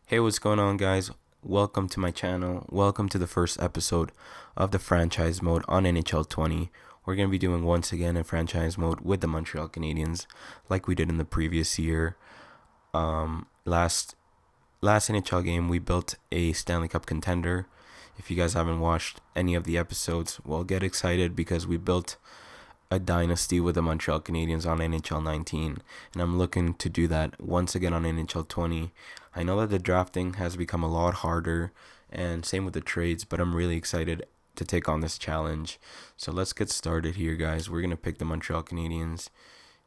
Hey, what's going on, guys? Welcome to my channel. Welcome to the first episode of the franchise mode on NHL 20. We're going to be doing once again a franchise mode with the Montreal Canadiens, like we did in the previous year. Last NHL game, we built a Stanley Cup contender. If you guys haven't watched any of the episodes, well, get excited because we built a dynasty with the Montreal Canadiens on NHL 19, and I'm looking to do that once again on NHL 20. I know that the drafting has become a lot harder, and same with the trades, but I'm really excited to take on this challenge. So let's get started here, guys. We're gonna pick the Montreal Canadiens.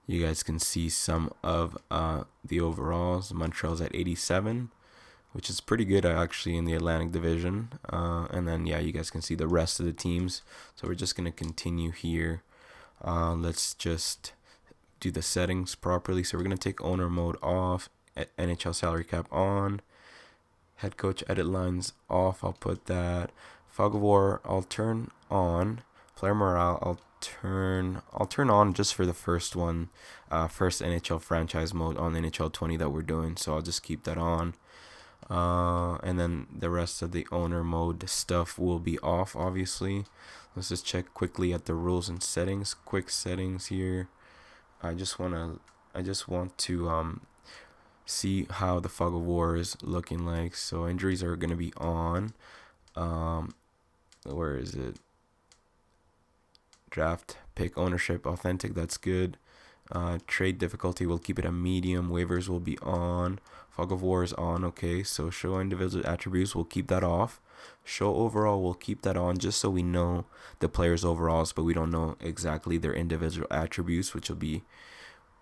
You guys can see some of the overalls. Montreal's at 87, which is pretty good actually in the Atlantic Division. And then yeah, you guys can see the rest of the teams. So we're just gonna continue here. Let's just do the settings properly. So we're going to take owner mode off, NHL salary cap on, head coach edit lines off. I'll put that. Fog of War I'll turn on. Player morale I'll turn on just for the first one, first NHL franchise mode on NHL 20 that we're doing. So I'll just keep that on. And then the rest of the owner mode stuff will be off, obviously. Let's just check quickly at the rules and settings. Quick settings here. I just want to see how the fog of war is looking like. So injuries are going to be on. Where is it? Draft pick ownership authentic. That's good. Trade difficulty, we'll keep it a medium. Waivers will be on. Fog of War is on. Okay, so show individual attributes, we'll keep that off. Show overall, we'll keep that on just so we know the players' overalls, but we don't know exactly their individual attributes, which will be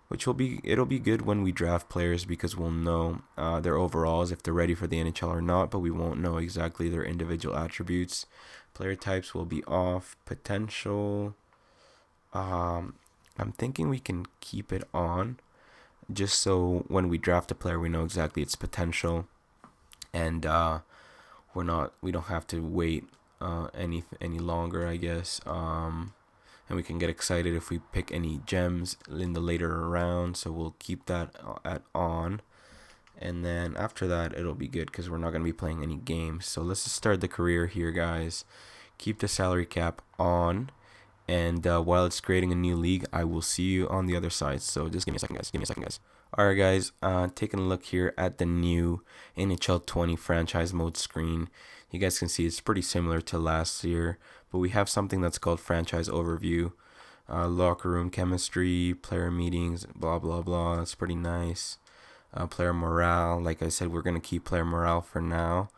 it'll be good when we draft players because we'll know their overalls if they're ready for the NHL or not, but we won't know exactly their individual attributes. Player types will be off. Potential. I'm thinking we can keep it on just so when we draft a player we know exactly its potential, and we don't have to wait any longer, I guess. And we can get excited if we pick any gems in the later round, so we'll keep that at on. And then after that it'll be good because we're not going to be playing any games. So let's just start the career here, guys. Keep the salary cap on. And while it's creating a new league, I will see you on the other side. So just give me a second, guys. Alright, guys. Taking a look here at the new NHL 20 franchise mode screen. You guys can see it's pretty similar to last year, but we have something that's called franchise overview, locker room chemistry, player meetings, blah blah blah. It's pretty nice. Player morale. Like I said, we're gonna keep player morale for now.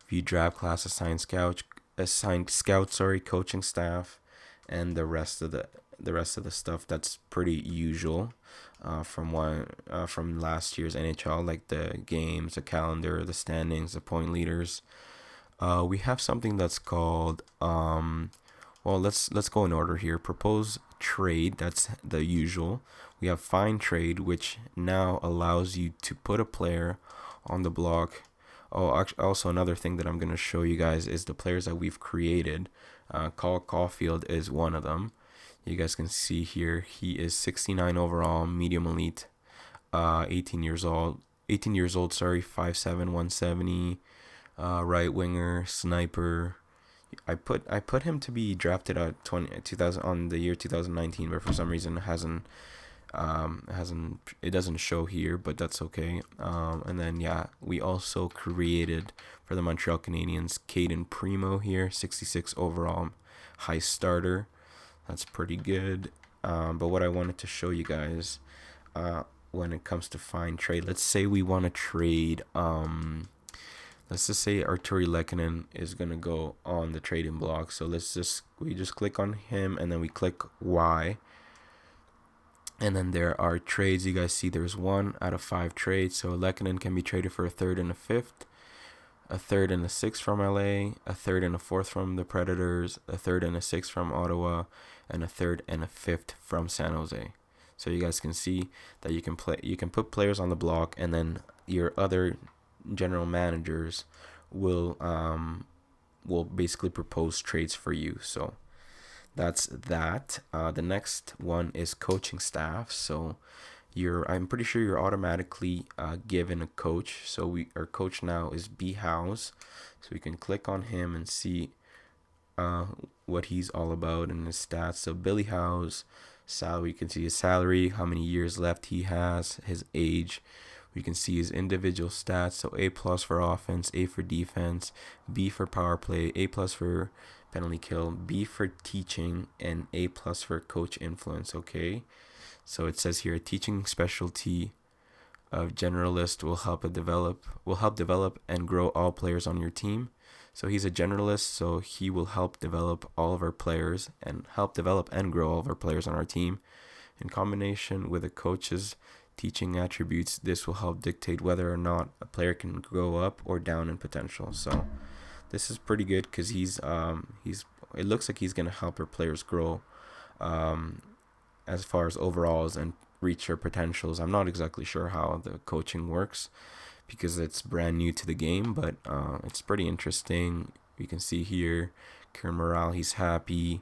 View draft class, assigned scout, coaching staff, and the rest of the stuff that's pretty usual from last year's NHL, like the games, the calendar, the standings, the point leaders. We have something that's called let's go in order here. Propose trade, that's the usual. We have find trade, which now allows you to put a player on the block. Oh, actually, also another thing that I'm going to show you guys is the players that we've created. Cole Caulfield is one of them. You guys can see here he is 69 overall, medium elite, 18 years old. 5'7", 170, right winger, sniper. I put him to be drafted at 2000 on the year 2019, but for some reason it doesn't show here, but that's okay. And then yeah, we also created for the Montreal Canadiens Caden Primo here, 66 overall, high starter. That's pretty good. But what I wanted to show you guys, when it comes to find trade, let's say we want to trade. Let's just say Arturi Lehkonen is gonna go on the trading block. So we just click on him and then we click Y. And then there are trades. You guys see there's 1 out of 5 trades. So Lehkonen can be traded for a third and a fifth, a third and a sixth from LA, a third and a fourth from the Predators, a third and a sixth from Ottawa, and a third and a fifth from San Jose. So you guys can see that you can put players on the block, and then your other general managers will basically propose trades for you. So that's that. The next one is coaching staff. So I'm pretty sure you're automatically given a coach. So our coach now is B House, so we can click on him and see uh, what he's all about and his stats. So Billy Howe's salary, you can see his salary, how many years left he has, his age. We can see his individual stats. So A plus for offense, A for defense, B for power play, A plus for penalty kill, B for teaching, and A plus for coach influence. Okay, so it says here teaching specialty of generalist will help develop and grow all players on your team. So he's a generalist, so he will help develop all of our players and help develop and grow all of our players on our team. In combination with a coach's teaching attributes, this will help dictate whether or not a player can go up or down in potential. So this is pretty good because he's it looks like he's gonna help our players grow um, as far as overalls and reach their potentials. I'm not exactly sure how the coaching works because it's brand new to the game, but it's pretty interesting. You can see here, Kieran Morale, he's happy.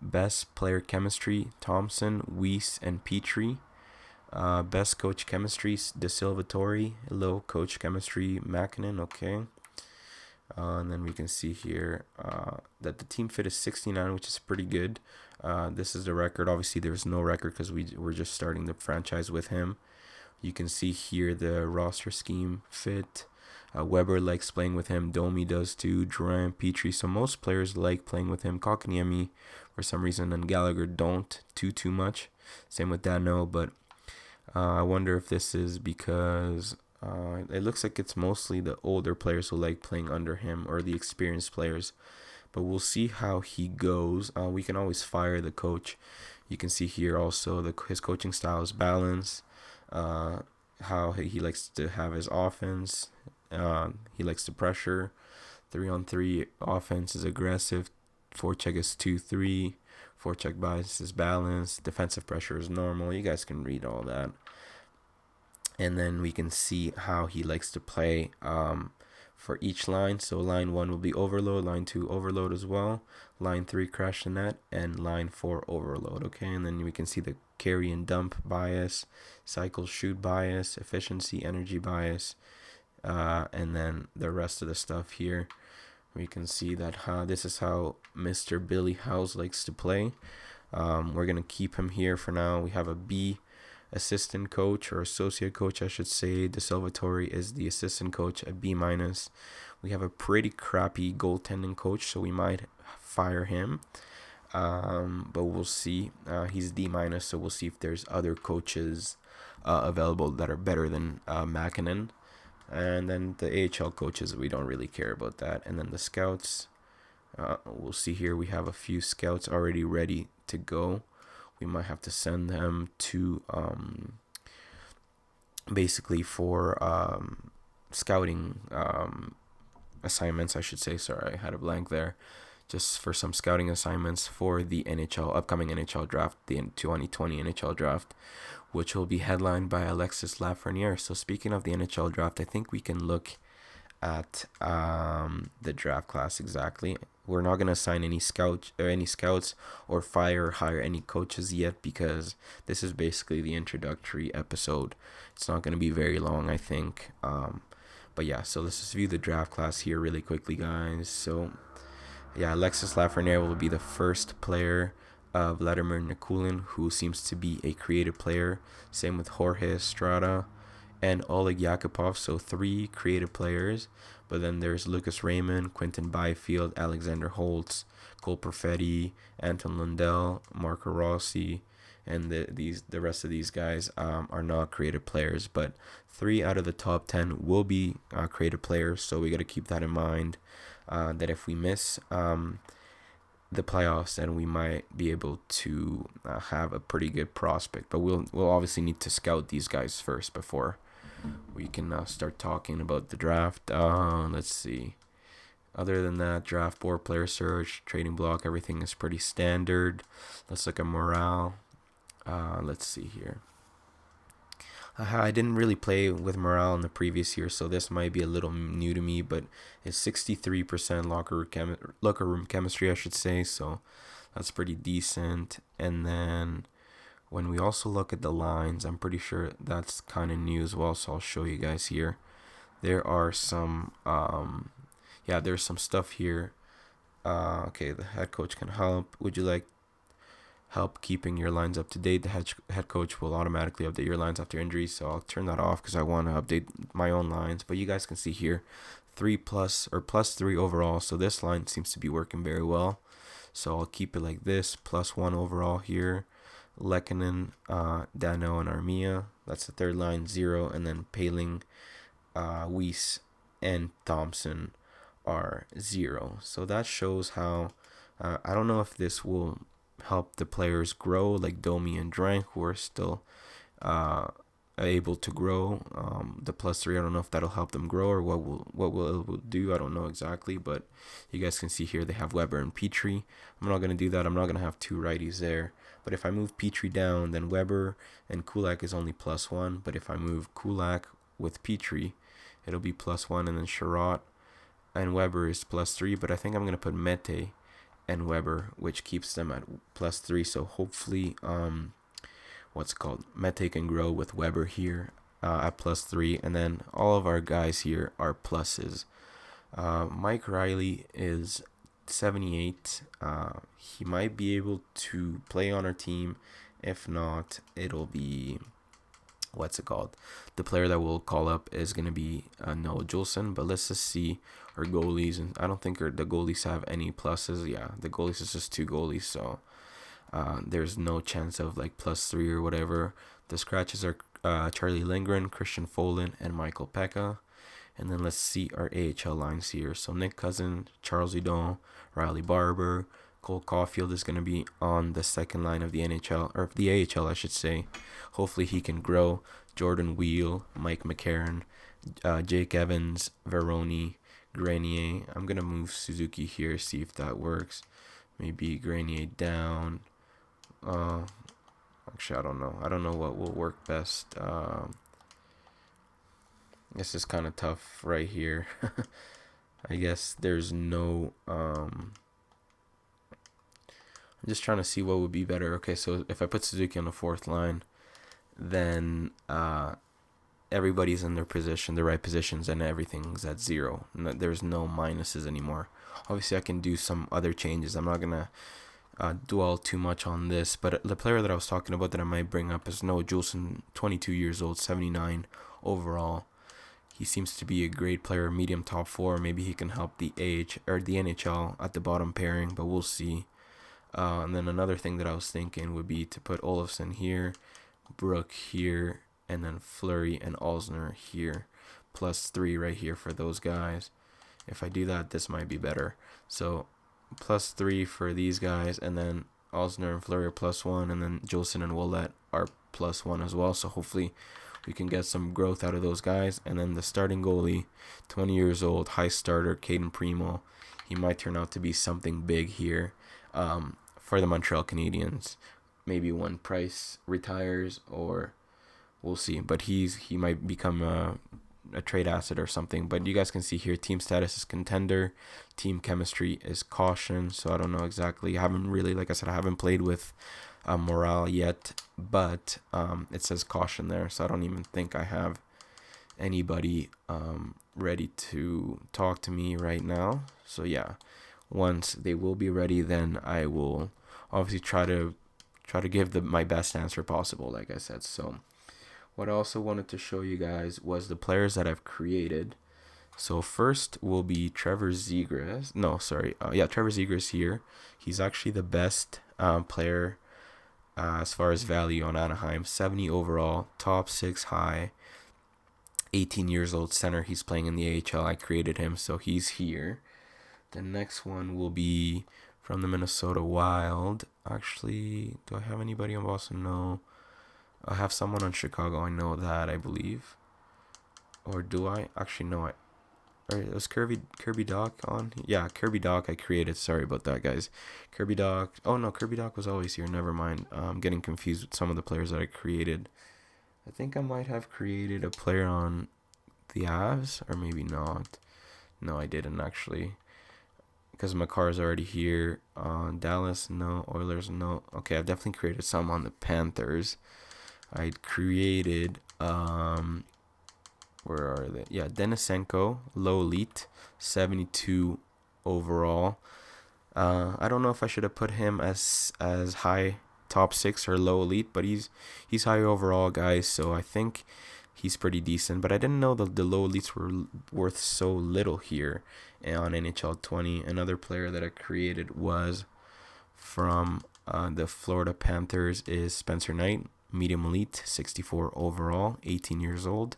Best player chemistry, Thompson, Weiss, and Petrie. Best coach chemistry, De Silvatore. Low coach chemistry, Makinen. Okay. And then we can see here that the team fit is 69, which is pretty good. This is the record. Obviously, there's no record because we're just starting the franchise with him. You can see here the roster scheme fit. Weber likes playing with him. Domi does too. Durant, Petrie. So most players like playing with him. Kotkaniemi, for some reason, and Gallagher don't too much. Same with Dano, but I wonder if this is because it looks like it's mostly the older players who like playing under him or the experienced players. But we'll see how he goes. We can always fire the coach. You can see here also his coaching style is balanced. How he likes to have his offense. He likes to pressure. 3-on-3 offense is aggressive. Forecheck is 2-3. Forecheck bias is balanced. Defensive pressure is normal. You guys can read all that. And then we can see how he likes to play for each line. So line 1 will be overload, line 2 overload as well, line 3 crash the net, and line 4 overload. Okay, and then we can see the carry and dump bias, cycle shoot bias, efficiency energy bias, and then the rest of the stuff here. We can see that this is how Mr. Billy House likes to play. We're going to keep him here for now. We have a B assistant coach or associate coach, I should say. De Salvatore is the assistant coach at B-. We have a pretty crappy goaltending coach, so we might fire him. But we'll see. He's D-, so we'll see if there's other coaches available that are better than Makinen. And then the AHL coaches, we don't really care about that. And then the scouts, we'll see here. We have a few scouts already ready to go. We might have to send them to basically for scouting assignments, I should say. Sorry, I had a blank there. Just for some scouting assignments for the upcoming NHL draft, the 2020 NHL draft, which will be headlined by Alexis Lafreniere. So speaking of the NHL draft, I think we can look at the draft class exactly. We're not gonna assign any scouts or fire or hire any coaches yet because this is basically the introductory episode. It's not gonna be very long, I think. But yeah, so let's just view the draft class here really quickly, guys. So yeah, Alexis Lafreniere will be the first player of Vladimir Nikulin, who seems to be a creative player. Same with Jorge Estrada and Oleg Yakupov, so 3 creative players. But then there's Lucas Raymond, Quentin Byfield, Alexander Holtz, Cole Perfetti, Anton Lundell, Marco Rossi, and the rest of these guys are not creative players. But 3 out of the top 10 will be creative players, so we got to keep that in mind. That if we miss the playoffs, then we might be able to have a pretty good prospect. But we'll obviously need to scout these guys first before we can start talking about the draft. Let's see. Other than that, draft board, player search, trading block, everything is pretty standard. Let's look at morale. Let's see here. I didn't really play with morale in the previous year, so this might be a little new to me, but it's 63% locker room chemistry, I should say, so that's pretty decent. And then When we also look at the lines, I'm pretty sure that's kind of new as well, so I'll show you guys here. There are some, there's some stuff here. Okay, the head coach can help. Would you like help keeping your lines up to date? The head coach will automatically update your lines after injury, so I'll turn that off because I want to update my own lines. But you guys can see here, 3+ or +3 overall, so this line seems to be working very well. So I'll keep it like this, +1 overall here. Lekanen, Dano, and Armia. That's the third line, 0. And then Paling, Weiss, and Thompson are 0. So that shows how, I don't know if this will help the players grow, like Domi and Drank, who are still able to grow. The +3, I don't know if that'll help them grow or what will it will do. I don't know exactly, but you guys can see here they have Weber and Petrie. I'm not gonna do that. I'm not gonna have 2 righties there. But if I move Petrie down, then Weber and Kulak is only +1. But if I move Kulak with Petrie, it'll be +1, and then Sherratt and Weber is +3. But I think I'm gonna put Mete and Weber, which keeps them at +3. So hopefully, Mete can grow with Weber here at +3, and then all of our guys here are pluses. Mike Riley is 78. He might be able to play on our team. If not, it'll be the player that we'll call up is going to be Noah Juleson. But let's just see our goalies, and I don't think the goalies have any pluses. Yeah, the goalies is just 2 goalies, so there's no chance of like +3 or whatever. The scratches are Charlie Lindgren, Christian Folan, and Michael Pekka. And then let's see our AHL lines here. So Nick Cousin, Charles Hudon, Riley Barber, Cole Caulfield is going to be on the second line of the NHL, or the AHL, I should say. Hopefully he can grow. Jordan Wheel, Mike McCarron, Jake Evans, Veroni, Grenier. I'm going to move Suzuki here, see if that works. Maybe Grenier down. Actually, I don't know. I don't know what will work best. This is kind of tough right here. I guess there's no... I'm just trying to see what would be better. Okay, so if I put Suzuki on the 4th line, then everybody's in their position, the right positions, and everything's at 0. There's no minuses anymore. Obviously, I can do some other changes. I'm not going to dwell too much on this, but the player that I was talking about that I might bring up is Noah Juleson, 22 years old, 79 overall. He seems to be a great player, medium top 4. Maybe he can help the NHL at the bottom pairing, but we'll see. And then another thing that I was thinking would be to put Olofsson here, Brook here, and then Fleury and Alzner here, +3 right here for those guys. If I do that, this might be better. So +3 for these guys, and then Alzner and Fleury are +1, and then Juleson and Willett are +1 as well. So hopefully we can get some growth out of those guys. And then the starting goalie, 20 years old, high starter, Caden Primo. He might turn out to be something big here for the Montreal Canadiens. Maybe when Price retires, or we'll see. But he might become a trade asset or something. But you guys can see here, team status is contender, team chemistry is caution. So I don't know exactly. I haven't really, like I said, I haven't played with morale yet, but it says caution there, so I don't even think I have anybody ready to talk to me right now. So yeah, once they will be ready, then I will obviously try to give my best answer possible, like I said. So what I also wanted to show you guys was the players that I've created. So first will be Trevor Zegras. Trevor Zegras here. He's actually the best player as far as value on Anaheim. 70 overall, top 6 high, 18 years old center. He's playing in the AHL. I created him, so he's here. The next one will be from the Minnesota Wild. Actually, do I have anybody on Boston? No. I have someone on Chicago. I know that, I believe. Or do I? Actually, no. Was Kirby Doc on? Yeah, Kirby Doc I created. Sorry about that, guys. Kirby Doc. Oh, no, Kirby Doc was always here. Never mind. I'm getting confused with some of the players that I created. I think I might have created a player on the Avs, or maybe not. No, I didn't, actually. because my car is already here. Dallas, no. Oilers, no. Okay, I've definitely created some on the Panthers. I created where are they? Yeah, Denisenko, low elite, 72 overall. I don't know if I should have put him as high top 6 or low elite, but he's high overall, guys. So I think he's pretty decent. But I didn't know the low elites were worth so little here on NHL 20. Another player that I created was from the Florida Panthers is Spencer Knight, medium elite, 64 overall, 18 years old.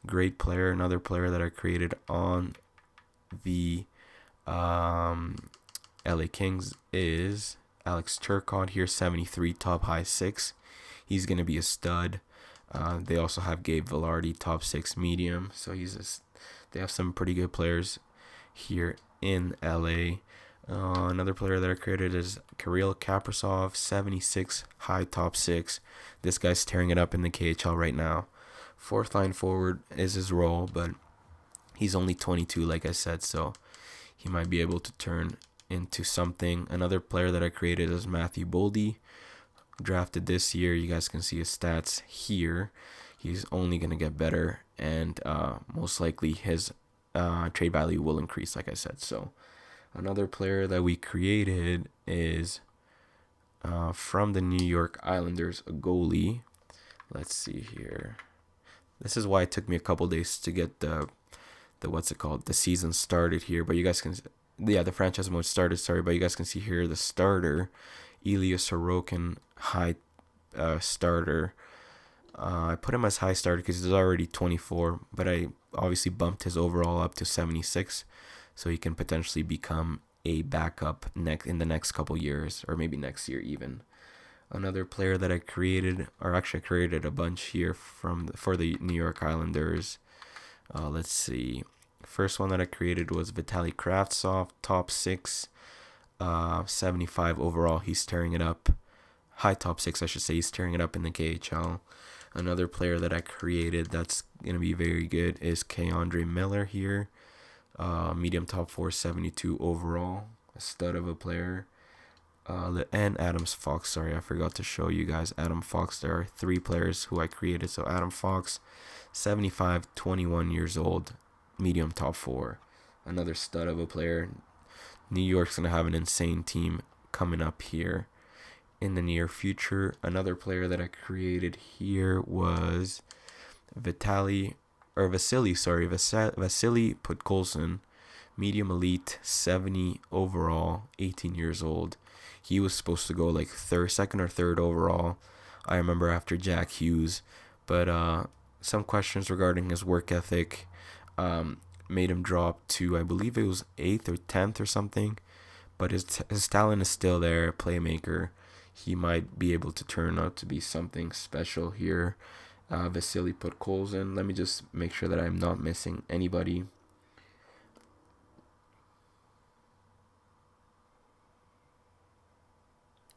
Great player. Another player that I created on the LA Kings is Alex Turcotte here, 73, top high 6. He's going to be a stud. They also have Gabe Vilardi, top 6 medium. So they have some pretty good players here in LA. Another player that I created is Kirill Kaprizov, 76, high top 6. This guy's tearing it up in the KHL right now. Fourth line forward is his role, but he's only 22, like I said, so he might be able to turn into something. Another player that I created is Matthew Baldy, drafted this year. You guys can see his stats here. He's only going to get better, and most likely his trade value will increase, like I said. So another player that we created is from the New York Islanders, a goalie. Let's see here. This is why it took me a couple days to get the season started here. But you guys can, the franchise mode started. Sorry, but you guys can see here the starter, Ilya Sorokin, high starter. I put him as high starter because he's already 24, but I obviously bumped his overall up to 76, so he can potentially become a backup in the next couple years, or maybe next year even. Another player that I created, or actually I created a bunch here for the New York Islanders. Let's see. First one that I created was Vitaly Kravtsov, top 6, 75 overall. He's tearing it up. High top 6, I should say. He's tearing it up in the KHL. Another player that I created that's going to be very good is Keandre Miller here. Medium top 4, 72 overall. A stud of a player. And Adam Fox. Sorry, I forgot to show you guys Adam Fox. There are 3 players who I created. So Adam Fox, 75, 21 years old, medium top 4. Another stud of a player. New York's going to have an insane team coming up here in the near future. Another player that I created here was Vasily Podkolzin, medium elite, 70 overall, 18 years old. He was supposed to go like second or third overall, I remember, after Jack Hughes. But some questions regarding his work ethic made him drop to, I believe it was 8th or 10th or something. But his talent is still there, playmaker. He might be able to turn out to be something special here. Vasily Podkolzin. Let me just make sure that I'm not missing anybody.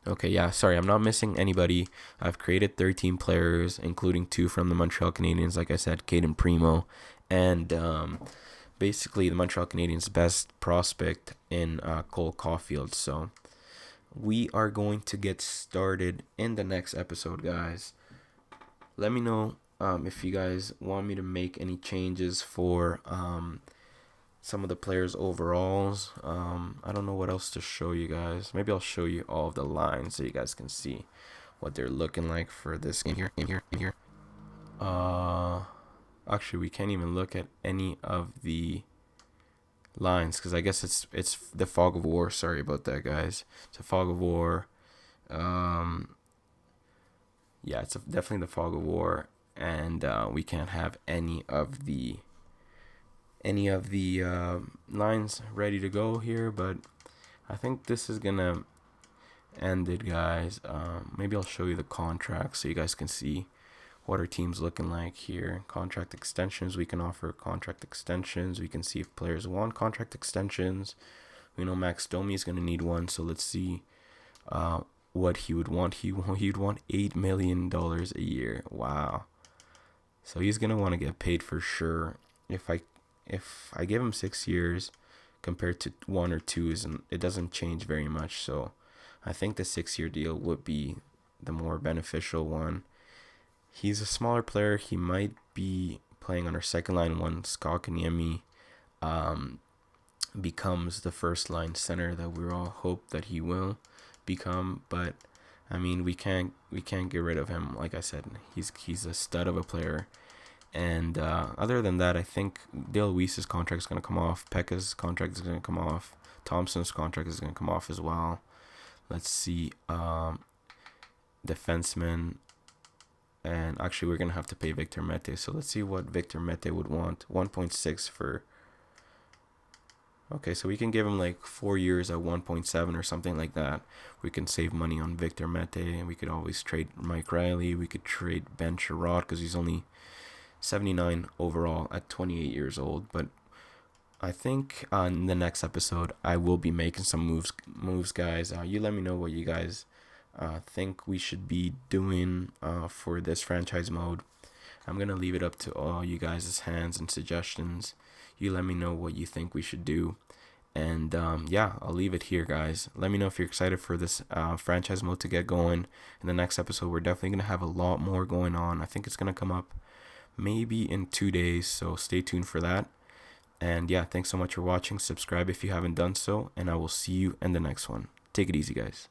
Okay, yeah, sorry, I'm not missing anybody. I've created 13 players, including 2 from the Montreal Canadiens, like I said, Caden Primo, and basically the Montreal Canadiens' best prospect in Cole Caulfield. So we are going to get started in the next episode, guys. Let me know if you guys want me to make any changes for some of the players' overalls. I don't know what else to show you guys. Maybe I'll show you all of the lines so you guys can see what they're looking like for this game here. Actually, we can't even look at any of the lines because I guess it's the fog of war. Sorry about that, guys. It's a fog of war. Yeah, it's definitely the fog of war, and we can't have any of the lines ready to go here, but I think this is gonna end it, guys. Maybe I'll show you the contracts so you guys can see what our team's looking like here. Contract extensions, we can offer contract extensions. We can see if players want contract extensions. We know Max Domi is gonna need one, so let's see what he would want. He'd want $8 million a year. Wow. So he's gonna want to get paid for sure. If I give him 6 years, compared to 1 or 2 isn't, it doesn't change very much. So I think the 6-year deal would be the more beneficial one. He's a smaller player. He might be playing on our second line once Kotkaniemi um, becomes the first line center that we all hope that he will become. But I mean, we can't get rid of him. Like I said, he's a stud of a player. And other than that, I think Dale Weiss's contract is going to come off. Pekka's contract is going to come off. Thompson's contract is going to come off as well. Let's see. Defenseman. And actually, we're going to have to pay Victor Mete. So let's see what Victor Mete would want. 1.6 for... Okay, so we can give him like 4 years at 1.7 or something like that. We can save money on Victor Mete. And we could always trade Mike Riley. We could trade Ben Sherrod because he's only 79 overall at 28 years old. But I think on the next episode, I will be making some moves, guys. You let me know what you guys think we should be doing for this franchise mode. I'm going to leave it up to all you guys' hands and suggestions. You let me know what you think we should do. And yeah, I'll leave it here, guys. Let me know if you're excited for this franchise mode to get going. In the next episode, we're definitely going to have a lot more going on. I think it's going to come up maybe in 2 days, so stay tuned for that. And yeah, thanks so much for watching. Subscribe if you haven't done so, and I will see you in the next one. Take it easy, guys.